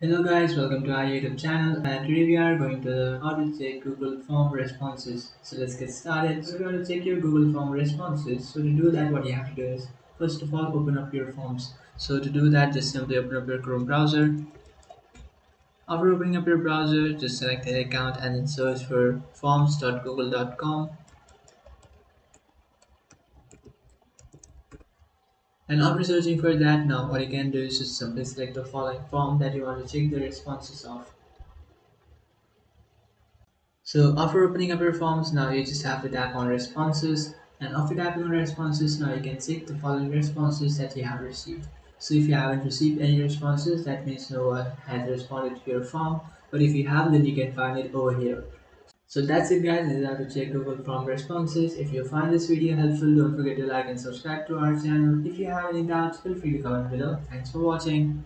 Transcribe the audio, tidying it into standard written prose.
Hello guys, welcome to our YouTube channel and today we are going to how to check Google form responses. So let's get started. So we're going to check your Google form responses. So to do that what you have to do is first of all open up your forms. So to do that just simply open up your Chrome browser. After opening up your browser just select an account and then search for forms.google.com. And after searching for that now what you can do is just simply select the following form that you want to check the responses of. So after opening up your forms, now you just have to tap on responses, and after tapping on responses, now you can check the following responses that you have received. So if you haven't received any responses, that means no one has responded to your form. But if you have, then you can find it over here. So that's it guys, this is how to check Google Form responses. If you find this video helpful, don't forget to like and subscribe to our channel. If you have any doubts, feel free to comment below. Thanks for watching.